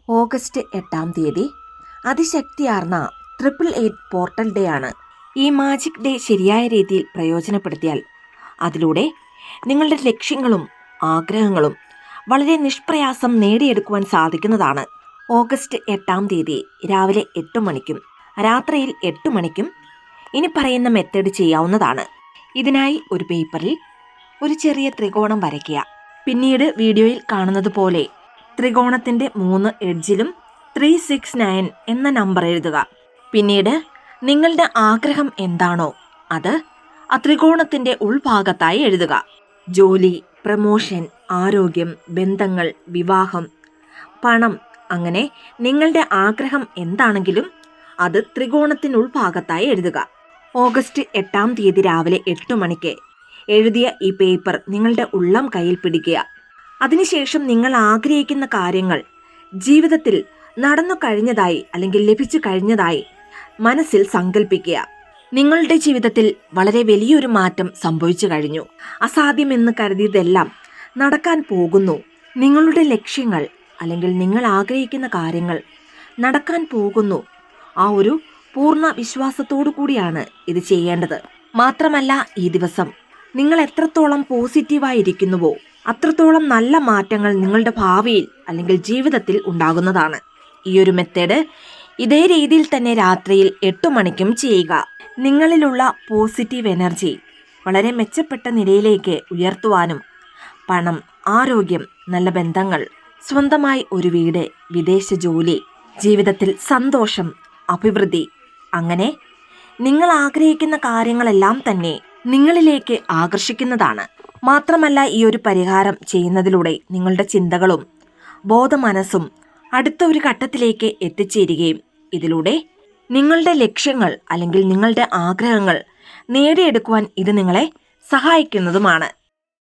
August 8 അതിശക്തിയാർന്ന 888 portal day ആണ്. ഈ magic day ശരിയായ രീതിയിൽ പ്രയോജനപ്പെടുത്തിയാൽ അതിലൂടെ നിങ്ങളുടെ ലക്ഷ്യങ്ങളും ആഗ്രഹങ്ങളും വളരെ നിഷ്പ്രയാസം നേടിയെടുക്കുവാൻ സാധിക്കുന്നതാണ്. ഓഗസ്റ്റ് 8 രാവിലെ 8 മണിക്കും രാത്രിയിൽ 8 മണിക്കും ഇനി പറയുന്ന മെത്തേഡ് ചെയ്യാവുന്നതാണ്. ഇതിനായി ഒരു പേപ്പറിൽ ഒരു ചെറിയ ത്രികോണം വരയ്ക്കുക. പിന്നീട് വീഡിയോയിൽ കാണുന്നത് പോലെ ത്രികോണത്തിന്റെ 3 എഡ്ജിലും 369 എന്ന നമ്പർ എഴുതുക. പിന്നീട് നിങ്ങളുടെ ആഗ്രഹം എന്താണോ അത് ആ ത്രികോണത്തിന്റെ ഉൾഭാഗത്തായി എഴുതുക. ജോലി, പ്രമോഷൻ, ആരോഗ്യം, ബന്ധങ്ങൾ, വിവാഹം, പണം, അങ്ങനെ നിങ്ങളുടെ ആഗ്രഹം എന്താണെങ്കിലും അത് ത്രികോണത്തിനുൾഭാഗത്തായി എഴുതുക. ഓഗസ്റ്റ് 8 രാവിലെ 8 മണിക്ക് എഴുതിയ ഈ പേപ്പർ നിങ്ങളുടെ ഉള്ളം കയ്യിൽ പിടിക്കുക. അതിനുശേഷം നിങ്ങൾ ആഗ്രഹിക്കുന്ന കാര്യങ്ങൾ ജീവിതത്തിൽ നടന്നു കഴിഞ്ഞതായി അല്ലെങ്കിൽ ലഭിച്ചു കഴിഞ്ഞതായി മനസ്സിൽ സങ്കല്പിക്കുക. നിങ്ങളുടെ ജീവിതത്തിൽ വളരെ വലിയൊരു മാറ്റം സംഭവിച്ചു കഴിഞ്ഞു. അസാധ്യമെന്ന് കരുതിയതെല്ലാം നടക്കാൻ പോകുന്നു. നിങ്ങളുടെ ലക്ഷ്യങ്ങൾ അല്ലെങ്കിൽ നിങ്ങൾ ആഗ്രഹിക്കുന്ന കാര്യങ്ങൾ നടക്കാൻ പോകുന്നു. ആ ഒരു പൂർണ്ണ വിശ്വാസത്തോടു കൂടിയാണ് ഇത് ചെയ്യേണ്ടത്. മാത്രമല്ല, ഈ ദിവസം നിങ്ങൾ എത്രത്തോളം പോസിറ്റീവായിരിക്കുന്നുവോ അത്രത്തോളം നല്ല മാറ്റങ്ങൾ നിങ്ങളുടെ ഭാവിയിൽ അല്ലെങ്കിൽ ജീവിതത്തിൽ ഉണ്ടാകുന്നതാണ്. ഈ ഒരു മെത്തേഡ് ഇതേ രീതിയിൽ തന്നെ രാത്രിയിൽ 8 മണിക്കും ചെയ്യുക. നിങ്ങളിലുള്ള പോസിറ്റീവ് എനർജി വളരെ മെച്ചപ്പെട്ട നിലയിലേക്ക് ഉയർത്തുവാനും പണം, ആരോഗ്യം, നല്ല ബന്ധങ്ങൾ, സ്വന്തമായി ഒരു വീട്, വിദേശ ജോലി, ജീവിതത്തിൽ സന്തോഷം, അഭിവൃദ്ധി, അങ്ങനെ നിങ്ങൾ ആഗ്രഹിക്കുന്ന കാര്യങ്ങളെല്ലാം തന്നെ നിങ്ങളിലേക്ക് ആകർഷിക്കുന്നതാണ്. മാത്രമല്ല, ഈ ഒരു പരിഹാരം ചെയ്യുന്നതിലൂടെ നിങ്ങളുടെ ചിന്തകളും ബോധമനസ്സും അടുത്ത ഒരു ഘട്ടത്തിലേക്ക് എത്തിച്ചേരുകയും ഇതിലൂടെ നിങ്ങളുടെ ലക്ഷ്യങ്ങൾ അല്ലെങ്കിൽ നിങ്ങളുടെ ആഗ്രഹങ്ങൾ നേടിയെടുക്കുവാൻ ഇത് നിങ്ങളെ സഹായിക്കുന്നതുമാണ്.